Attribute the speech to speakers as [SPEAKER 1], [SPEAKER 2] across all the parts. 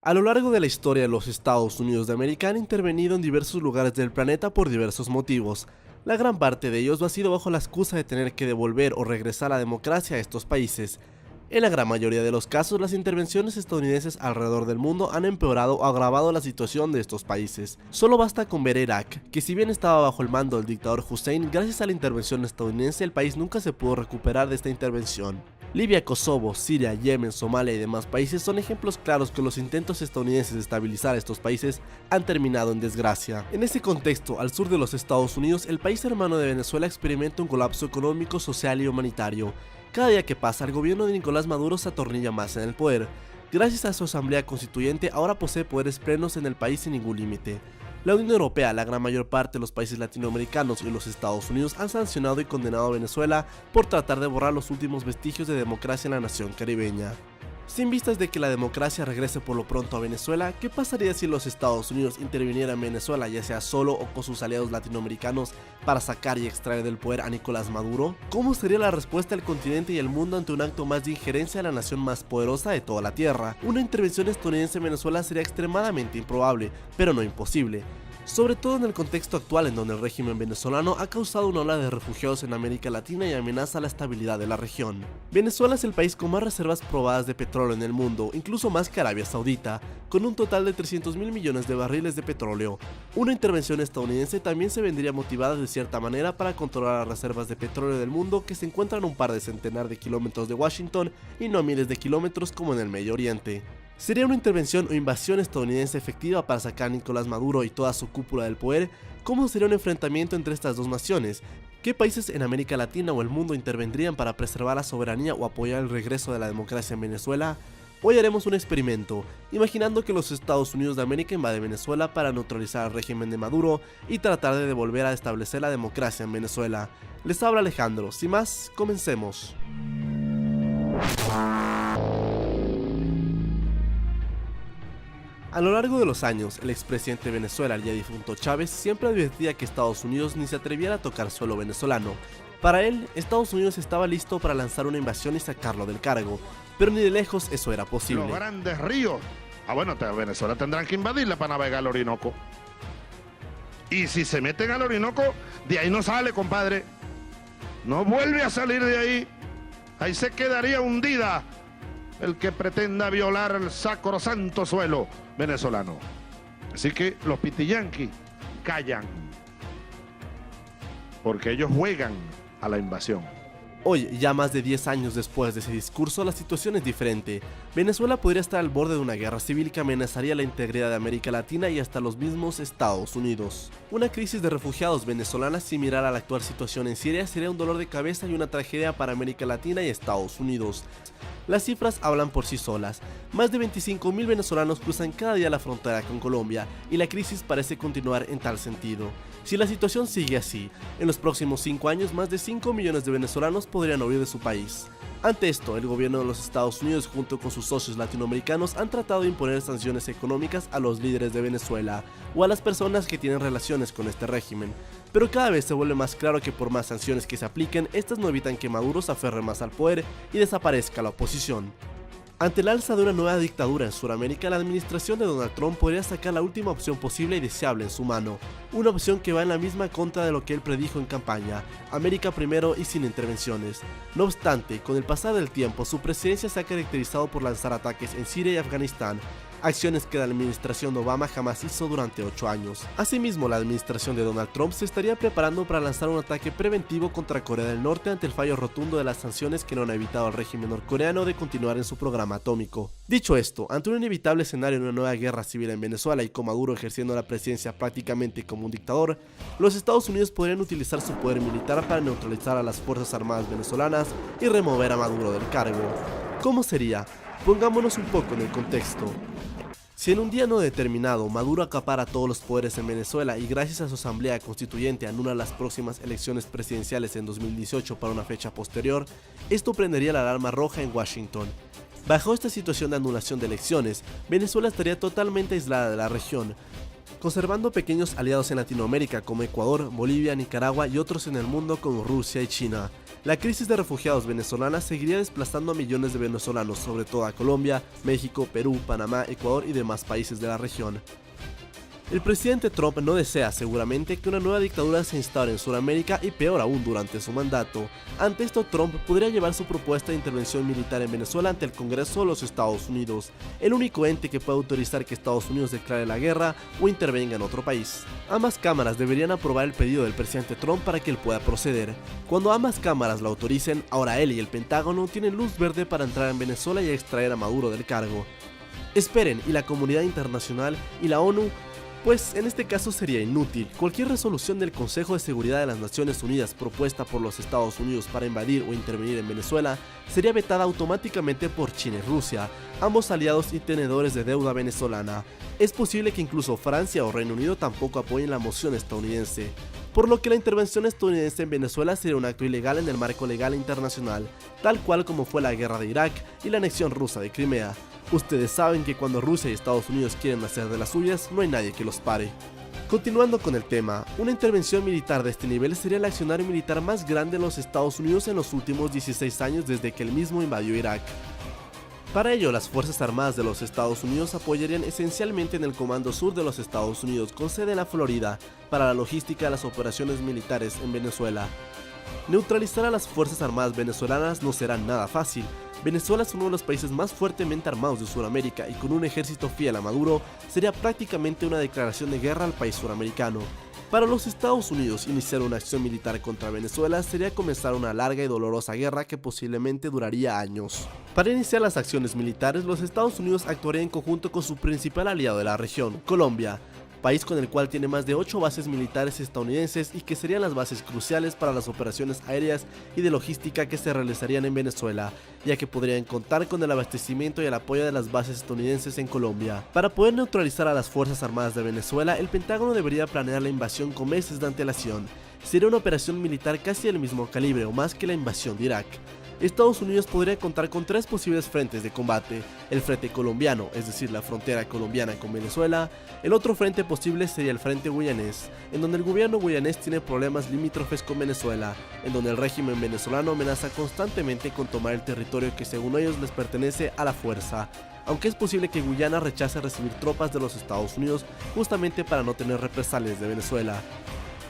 [SPEAKER 1] A lo largo de la historia, los Estados Unidos de América han intervenido en diversos lugares del planeta por diversos motivos. La gran parte de ellos lo ha sido bajo la excusa de tener que devolver o regresar la democracia a estos países. En la gran mayoría de los casos, las intervenciones estadounidenses alrededor del mundo han empeorado o agravado la situación de estos países. Solo basta con ver Irak, que si bien estaba bajo el mando del dictador Hussein, gracias a la intervención estadounidense el país nunca se pudo recuperar de esta intervención. Libia, Kosovo, Siria, Yemen, Somalia y demás países son ejemplos claros que los intentos estadounidenses de estabilizar a estos países han terminado en desgracia. En ese contexto, al sur de los Estados Unidos, el país hermano de Venezuela experimenta un colapso económico, social y humanitario. Cada día que pasa, el gobierno de Nicolás Maduro se atornilla más en el poder. Gracias a su asamblea constituyente, ahora posee poderes plenos en el país sin ningún límite. La Unión Europea, la gran mayor parte de los países latinoamericanos y los Estados Unidos han sancionado y condenado a Venezuela por tratar de borrar los últimos vestigios de democracia en la nación caribeña. Sin vistas de que la democracia regrese por lo pronto a Venezuela, ¿qué pasaría si los Estados Unidos intervinieran en Venezuela, ya sea solo o con sus aliados latinoamericanos, para sacar y extraer del poder a Nicolás Maduro? ¿Cómo sería la respuesta del continente y el mundo ante un acto más de injerencia de la nación más poderosa de toda la Tierra? Una intervención estadounidense en Venezuela sería extremadamente improbable, pero no imposible. Sobre todo en el contexto actual en donde el régimen venezolano ha causado una ola de refugiados en América Latina y amenaza la estabilidad de la región. Venezuela es el país con más reservas probadas de petróleo en el mundo, incluso más que Arabia Saudita, con un total de 300.000 millones de barriles de petróleo. Una intervención estadounidense también se vendría motivada de cierta manera para controlar las reservas de petróleo del mundo que se encuentran a un par de centenar de kilómetros de Washington y no a miles de kilómetros como en el Medio Oriente. ¿Sería una intervención o invasión estadounidense efectiva para sacar a Nicolás Maduro y toda su cúpula del poder? ¿Cómo sería un enfrentamiento entre estas dos naciones? ¿Qué países en América Latina o el mundo intervendrían para preservar la soberanía o apoyar el regreso de la democracia en Venezuela? Hoy haremos un experimento, imaginando que los Estados Unidos de América invaden Venezuela para neutralizar al régimen de Maduro y tratar de volver a establecer la democracia en Venezuela. Les habla Alejandro, sin más, comencemos. A lo largo de los años, el expresidente de Venezuela, el ya difunto Chávez, siempre advertía que Estados Unidos ni se atreviera a tocar suelo venezolano. Para él, Estados Unidos estaba listo para lanzar una invasión y sacarlo del cargo, pero ni de lejos eso era posible.
[SPEAKER 2] Los grandes ríos. Venezuela tendrán que invadirla para navegar al Orinoco. Y si se meten al Orinoco, de ahí no sale, compadre. No vuelve a salir de ahí. Ahí se quedaría hundida el que pretenda violar el sacrosanto suelo venezolano. Así que los pitiyanquis callan, porque ellos juegan a la invasión.
[SPEAKER 1] Hoy, ya más de 10 años después de ese discurso, la situación es diferente. Venezuela podría estar al borde de una guerra civil que amenazaría la integridad de América Latina y hasta los mismos Estados Unidos. Una crisis de refugiados venezolanas similar a la actual situación en Siria sería un dolor de cabeza y una tragedia para América Latina y Estados Unidos. Las cifras hablan por sí solas. Más de 25.000 venezolanos cruzan cada día la frontera con Colombia y la crisis parece continuar en tal sentido. Si la situación sigue así, en los próximos 5 años más de 5 millones de venezolanos podrían huir de su país. Ante esto, el gobierno de los Estados Unidos junto con sus socios latinoamericanos han tratado de imponer sanciones económicas a los líderes de Venezuela o a las personas que tienen relaciones con este régimen. Pero cada vez se vuelve más claro que por más sanciones que se apliquen, estas no evitan que Maduro se aferre más al poder y desaparezca la oposición. Ante el alza de una nueva dictadura en Sudamérica, la administración de Donald Trump podría sacar la última opción posible y deseable en su mano, una opción que va en la misma contra de lo que él predijo en campaña, América primero y sin intervenciones. No obstante, con el pasar del tiempo, su presidencia se ha caracterizado por lanzar ataques en Siria y Afganistán, acciones que la administración de Obama jamás hizo durante 8 años. Asimismo, la administración de Donald Trump se estaría preparando para lanzar un ataque preventivo contra Corea del Norte ante el fallo rotundo de las sanciones que no han evitado al régimen norcoreano de continuar en su programa atómico. Dicho esto, ante un inevitable escenario de una nueva guerra civil en Venezuela y con Maduro ejerciendo la presidencia prácticamente como un dictador, los Estados Unidos podrían utilizar su poder militar para neutralizar a las fuerzas armadas venezolanas y remover a Maduro del cargo. ¿Cómo sería? Pongámonos un poco en el contexto. Si en un día no determinado Maduro acapara todos los poderes en Venezuela y gracias a su asamblea constituyente anula las próximas elecciones presidenciales en 2018 para una fecha posterior, esto prendería la alarma roja en Washington. Bajo esta situación de anulación de elecciones, Venezuela estaría totalmente aislada de la región. conservando pequeños aliados en Latinoamérica como Ecuador, Bolivia, Nicaragua y otros en el mundo como Rusia y China. La crisis de refugiados venezolanas seguiría desplazando a millones de venezolanos, sobre todo a Colombia, México, Perú, Panamá, Ecuador y demás países de la región. El presidente Trump no desea seguramente que una nueva dictadura se instaure en Sudamérica y peor aún durante su mandato. Ante esto, Trump podría llevar su propuesta de intervención militar en Venezuela ante el Congreso de los Estados Unidos, el único ente que puede autorizar que Estados Unidos declare la guerra o intervenga en otro país. Ambas cámaras deberían aprobar el pedido del presidente Trump para que él pueda proceder. Cuando ambas cámaras lo autoricen, ahora él y el Pentágono tienen luz verde para entrar en Venezuela y extraer a Maduro del cargo. Esperen, y la comunidad internacional y la ONU, pues en este caso sería inútil. Cualquier resolución del Consejo de Seguridad de las Naciones Unidas propuesta por los Estados Unidos para invadir o intervenir en Venezuela sería vetada automáticamente por China y Rusia, ambos aliados y tenedores de deuda venezolana. Es posible que incluso Francia o Reino Unido tampoco apoyen la moción estadounidense, por lo que la intervención estadounidense en Venezuela sería un acto ilegal en el marco legal internacional, tal cual como fue la guerra de Irak y la anexión rusa de Crimea. Ustedes saben que cuando Rusia y Estados Unidos quieren hacer de las suyas, no hay nadie que los pare. Continuando con el tema, una intervención militar de este nivel sería el accionario militar más grande de los Estados Unidos en los últimos 16 años desde que él mismo invadió Irak. Para ello, las Fuerzas Armadas de los Estados Unidos apoyarían esencialmente en el Comando Sur de los Estados Unidos, con sede en la Florida, para la logística de las operaciones militares en Venezuela. Neutralizar a las Fuerzas Armadas venezolanas no será nada fácil. Venezuela es uno de los países más fuertemente armados de Sudamérica y con un ejército fiel a Maduro sería prácticamente una declaración de guerra al país suramericano. Para los Estados Unidos, iniciar una acción militar contra Venezuela sería comenzar una larga y dolorosa guerra que posiblemente duraría años. Para iniciar las acciones militares, los Estados Unidos actuarían en conjunto con su principal aliado de la región, Colombia, país con el cual tiene más de 8 bases militares estadounidenses y que serían las bases cruciales para las operaciones aéreas y de logística que se realizarían en Venezuela, ya que podrían contar con el abastecimiento y el apoyo de las bases estadounidenses en Colombia. Para poder neutralizar a las Fuerzas Armadas de Venezuela, el Pentágono debería planear la invasión con meses de antelación. Sería una operación militar casi del mismo calibre o más que la invasión de Irak. Estados Unidos podría contar con 3 posibles frentes de combate: el frente colombiano, es decir, la frontera colombiana con Venezuela. El otro frente posible sería el frente guyanés, en donde el gobierno guyanés tiene problemas limítrofes con Venezuela, en donde el régimen venezolano amenaza constantemente con tomar el territorio que según ellos les pertenece a la fuerza, aunque es posible que Guyana rechace recibir tropas de los Estados Unidos justamente para no tener represalias de Venezuela.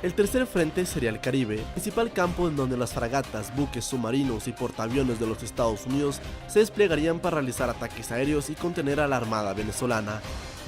[SPEAKER 1] El tercer frente sería el Caribe, principal campo en donde las fragatas, buques submarinos y portaaviones de los Estados Unidos se desplegarían para realizar ataques aéreos y contener a la armada venezolana.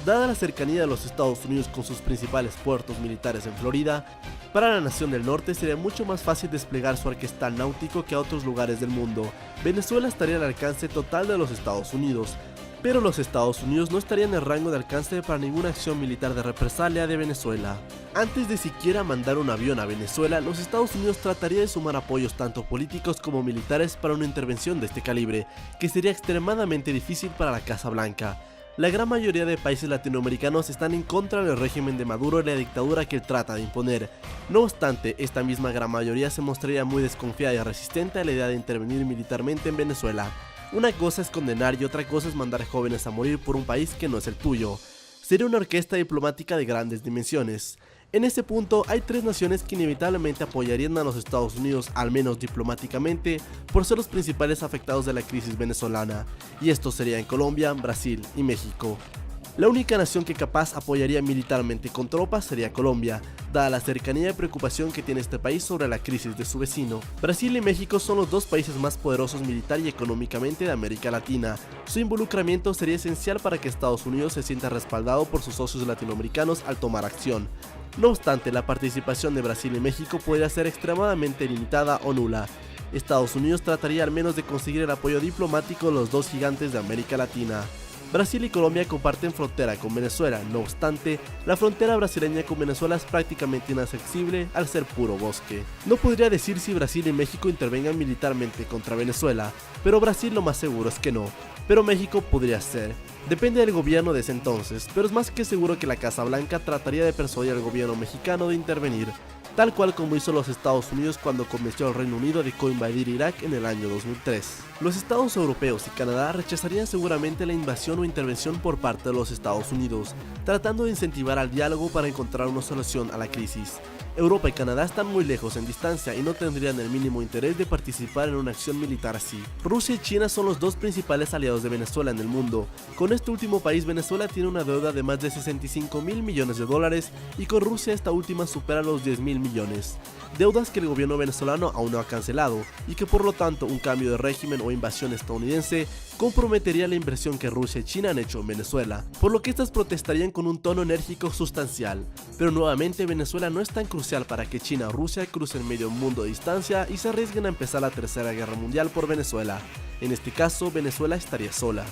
[SPEAKER 1] Dada la cercanía de los Estados Unidos con sus principales puertos militares en Florida, para la nación del norte sería mucho más fácil desplegar su arquestal náutico que a otros lugares del mundo. Venezuela estaría al alcance total de los Estados Unidos, pero los Estados Unidos no estarían en el rango de alcance para ninguna acción militar de represalia de Venezuela. Antes de siquiera mandar un avión a Venezuela, los Estados Unidos trataría de sumar apoyos tanto políticos como militares para una intervención de este calibre, que sería extremadamente difícil para la Casa Blanca. La gran mayoría de países latinoamericanos están en contra del régimen de Maduro y la dictadura que él trata de imponer. No obstante, esta misma gran mayoría se mostraría muy desconfiada y resistente a la idea de intervenir militarmente en Venezuela. Una cosa es condenar y otra cosa es mandar jóvenes a morir por un país que no es el tuyo. Sería una orquesta diplomática de grandes dimensiones. En este punto hay 3 naciones que inevitablemente apoyarían a los Estados Unidos, al menos diplomáticamente, por ser los principales afectados de la crisis venezolana, y estos serían Colombia, Brasil y México. La única nación que capaz apoyaría militarmente con tropas sería Colombia, dada la cercanía y preocupación que tiene este país sobre la crisis de su vecino. Brasil y México son los 2 países más poderosos militar y económicamente de América Latina. Su involucramiento sería esencial para que Estados Unidos se sienta respaldado por sus socios latinoamericanos al tomar acción. No obstante, la participación de Brasil y México podría ser extremadamente limitada o nula. Estados Unidos trataría al menos de conseguir el apoyo diplomático de los 2 gigantes de América Latina. Brasil y Colombia comparten frontera con Venezuela, no obstante, la frontera brasileña con Venezuela es prácticamente inaccesible al ser puro bosque. No podría decir si Brasil y México intervengan militarmente contra Venezuela, pero Brasil lo más seguro es que no, pero México podría ser. Depende del gobierno de ese entonces, pero es más que seguro que la Casa Blanca trataría de persuadir al gobierno mexicano de intervenir. tal cual como hizo los Estados Unidos cuando convenció al Reino Unido de coinvadir Irak en el año 2003. Los Estados europeos y Canadá rechazarían seguramente la invasión o intervención por parte de los Estados Unidos, tratando de incentivar al diálogo para encontrar una solución a la crisis. Europa y Canadá están muy lejos en distancia y no tendrían el mínimo interés de participar en una acción militar así. Rusia y China son los dos principales aliados de Venezuela en el mundo. Con este último país, Venezuela tiene una deuda de más de 65.000 millones de dólares y con Rusia esta última supera los 10.000 millones. Deudas que el gobierno venezolano aún no ha cancelado y que por lo tanto un cambio de régimen o invasión estadounidense comprometería la inversión que Rusia y China han hecho en Venezuela, por lo que estas protestarían con un tono enérgico sustancial. Pero nuevamente Venezuela no es tan crucial para que China o Rusia crucen medio mundo de distancia y se arriesguen a empezar la tercera guerra mundial por Venezuela. En este caso, Venezuela estaría sola.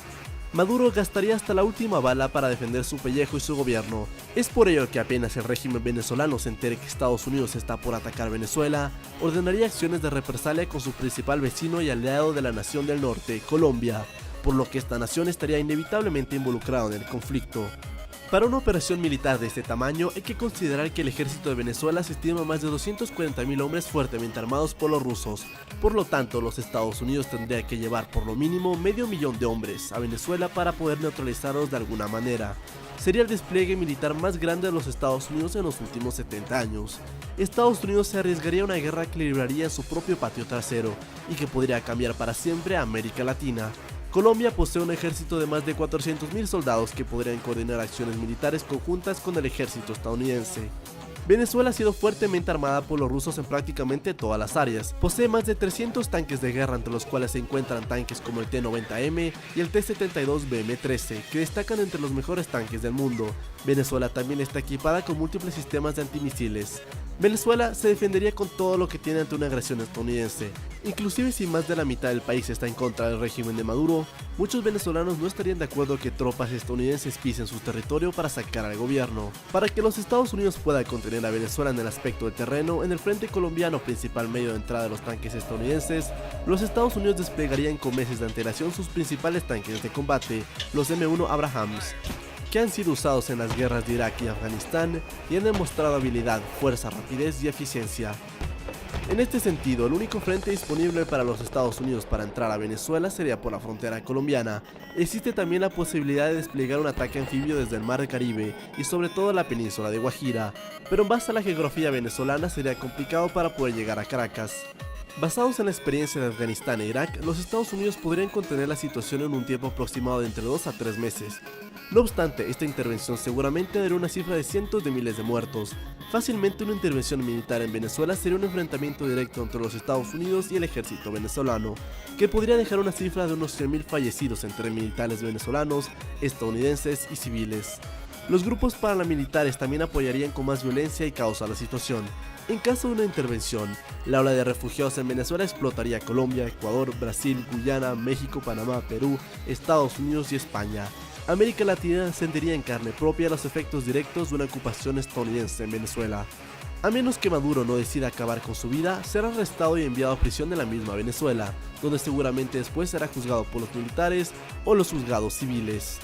[SPEAKER 1] Maduro gastaría hasta la última bala para defender su pellejo y su gobierno. Es por ello que apenas el régimen venezolano se entere que Estados Unidos está por atacar Venezuela, ordenaría acciones de represalia con su principal vecino y aliado de la nación del norte, Colombia, por lo que esta nación estaría inevitablemente involucrada en el conflicto. Para una operación militar de este tamaño hay que considerar que el ejército de Venezuela se estima más de 240.000 hombres fuertemente armados por los rusos, por lo tanto los Estados Unidos tendrían que llevar por lo mínimo 500.000 de hombres a Venezuela para poder neutralizarlos de alguna manera. Sería el despliegue militar más grande de los Estados Unidos en los últimos 70 años. Estados Unidos se arriesgaría a una guerra que libraría en su propio patio trasero y que podría cambiar para siempre a América Latina. Colombia posee un ejército de más de 400.000 soldados que podrían coordinar acciones militares conjuntas con el ejército estadounidense. Venezuela ha sido fuertemente armada por los rusos en prácticamente todas las áreas. Posee más de 300 tanques de guerra, entre los cuales se encuentran tanques como el T-90M y el T-72 BM-13, que destacan entre los mejores tanques del mundo. Venezuela también está equipada con múltiples sistemas de antimisiles. Venezuela se defendería con todo lo que tiene ante una agresión estadounidense. Inclusive si más de la mitad del país está en contra del régimen de Maduro, muchos venezolanos no estarían de acuerdo que tropas estadounidenses pisen su territorio para sacar al gobierno. Para que los Estados Unidos puedan contener a Venezuela en el aspecto del terreno, en el frente colombiano, principal medio de entrada de los tanques estadounidenses, los Estados Unidos desplegarían con meses de antelación sus principales tanques de combate, los M1 Abrams, que han sido usados en las guerras de Irak y Afganistán y han demostrado habilidad, fuerza, rapidez y eficiencia. En este sentido, el único frente disponible para los Estados Unidos para entrar a Venezuela sería por la frontera colombiana. Existe también la posibilidad de desplegar un ataque anfibio desde el Mar Caribe y sobre todo la península de Guajira, pero en base a la geografía venezolana sería complicado para poder llegar a Caracas. Basados en la experiencia de Afganistán e Irak, los Estados Unidos podrían contener la situación en un tiempo aproximado de entre 2 a 3 meses. No obstante, esta intervención seguramente daría una cifra de cientos de miles de muertos. Fácilmente una intervención militar en Venezuela sería un enfrentamiento directo entre los Estados Unidos y el ejército venezolano, que podría dejar una cifra de unos 100.000 fallecidos entre militares venezolanos, estadounidenses y civiles. Los grupos paramilitares también apoyarían con más violencia y caos a la situación. En caso de una intervención, la ola de refugiados en Venezuela explotaría Colombia, Ecuador, Brasil, Guyana, México, Panamá, Perú, Estados Unidos y España. América Latina sentiría en carne propia los efectos directos de una ocupación estadounidense en Venezuela. A menos que Maduro no decida acabar con su vida, será arrestado y enviado a prisión en la misma Venezuela, donde seguramente después será juzgado por los militares o los juzgados civiles,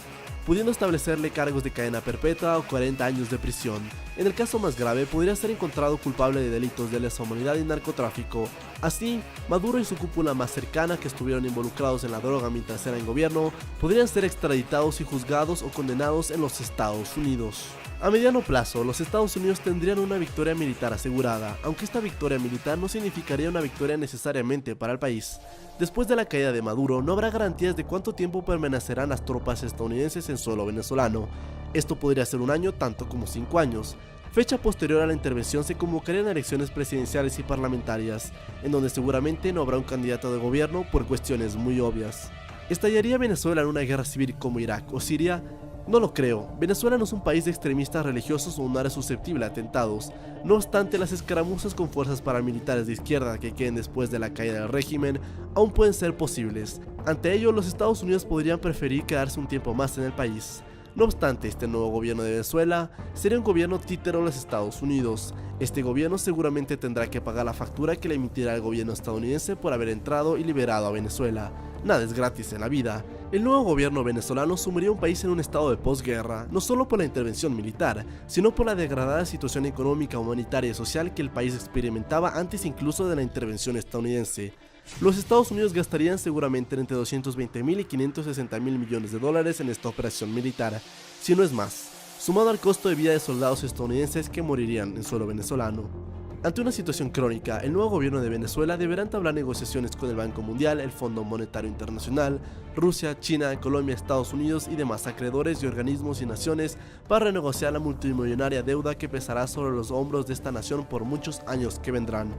[SPEAKER 1] pudiendo establecerle cargos de cadena perpetua o 40 años de prisión. En el caso más grave, podría ser encontrado culpable de delitos de lesa humanidad y narcotráfico. Así, Maduro y su cúpula más cercana que estuvieron involucrados en la droga mientras eran gobierno, podrían ser extraditados y juzgados o condenados en los Estados Unidos. A mediano plazo, los Estados Unidos tendrían una victoria militar asegurada, aunque esta victoria militar no significaría una victoria necesariamente para el país. Después de la caída de Maduro, no habrá garantías de cuánto tiempo permanecerán las tropas estadounidenses en suelo venezolano. Esto podría ser un año tanto como 5 años. Fecha posterior a la intervención se convocarían elecciones presidenciales y parlamentarias, en donde seguramente no habrá un candidato de gobierno por cuestiones muy obvias. ¿Estallaría Venezuela en una guerra civil como Irak o Siria? No lo creo. Venezuela no es un país de extremistas religiosos o un área susceptible a atentados. No obstante, las escaramuzas con fuerzas paramilitares de izquierda que queden después de la caída del régimen aún pueden ser posibles. Ante ello, los Estados Unidos podrían preferir quedarse un tiempo más en el país. No obstante, este nuevo gobierno de Venezuela sería un gobierno títere de los Estados Unidos. Este gobierno seguramente tendrá que pagar la factura que le emitirá el gobierno estadounidense por haber entrado y liberado a Venezuela. Nada es gratis en la vida. El nuevo gobierno venezolano sumiría a un país en un estado de posguerra, no solo por la intervención militar, sino por la degradada situación económica, humanitaria y social que el país experimentaba antes incluso de la intervención estadounidense. Los Estados Unidos gastarían seguramente entre 220.000 y 560.000 millones de dólares en esta operación militar, si no es más, sumado al costo de vida de soldados estadounidenses que morirían en suelo venezolano. Ante una situación crónica, el nuevo gobierno de Venezuela deberá entablar negociaciones con el Banco Mundial, el Fondo Monetario Internacional, Rusia, China, Colombia, Estados Unidos y demás acreedores y organismos y naciones para renegociar la multimillonaria deuda que pesará sobre los hombros de esta nación por muchos años que vendrán.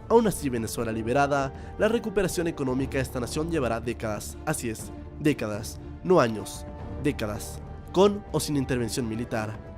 [SPEAKER 1] Aún así, Venezuela liberada, la recuperación económica de esta nación llevará décadas, así es, décadas, no años, décadas, con o sin intervención militar.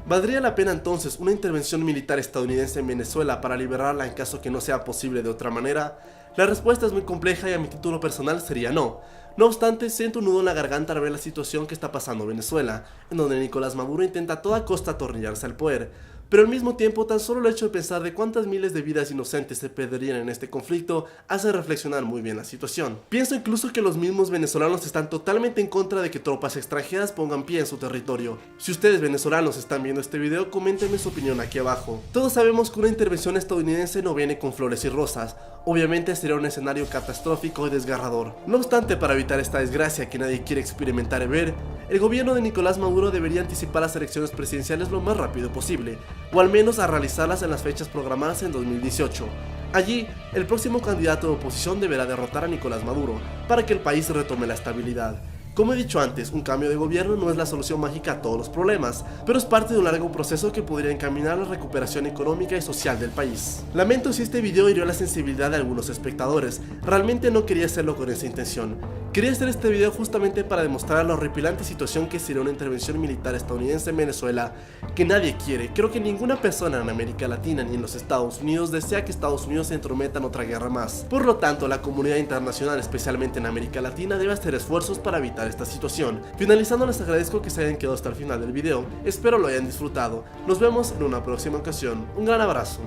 [SPEAKER 1] ¿Valdría la pena entonces una intervención militar estadounidense en Venezuela para liberarla en caso que no sea posible de otra manera? La respuesta es muy compleja y a mi título personal sería no. No obstante, siento un nudo en la garganta al ver la situación que está pasando en Venezuela, en donde Nicolás Maduro intenta a toda costa atornillarse al poder. Pero al mismo tiempo, tan solo el hecho de pensar de cuántas miles de vidas inocentes se perderían en este conflicto hace reflexionar muy bien la situación. Pienso incluso que los mismos venezolanos están totalmente en contra de que tropas extranjeras pongan pie en su territorio. Si ustedes venezolanos están viendo este video, coméntenme su opinión aquí abajo. Todos sabemos que una intervención estadounidense no viene con flores y rosas. Obviamente sería un escenario catastrófico y desgarrador. No obstante, para evitar esta desgracia que nadie quiere experimentar y ver, el gobierno de Nicolás Maduro debería anticipar las elecciones presidenciales lo más rápido posible, o al menos a realizarlas en las fechas programadas en 2018. Allí, el próximo candidato de oposición deberá derrotar a Nicolás Maduro, para que el país retome la estabilidad. Como he dicho antes, un cambio de gobierno no es la solución mágica a todos los problemas, pero es parte de un largo proceso que podría encaminar la recuperación económica y social del país. Lamento si este video hirió la sensibilidad de algunos espectadores, realmente no quería hacerlo con esa intención. Quería hacer este video justamente para demostrar la horripilante situación que sería una intervención militar estadounidense en Venezuela, que nadie quiere. Creo que ninguna persona en América Latina ni en los Estados Unidos desea que Estados Unidos se entrometa en otra guerra más. Por lo tanto, la comunidad internacional, especialmente en América Latina, debe hacer esfuerzos para evitar esta situación. Finalizando, les agradezco que se hayan quedado hasta el final del video, espero lo hayan disfrutado. Nos vemos en una próxima ocasión, un gran abrazo.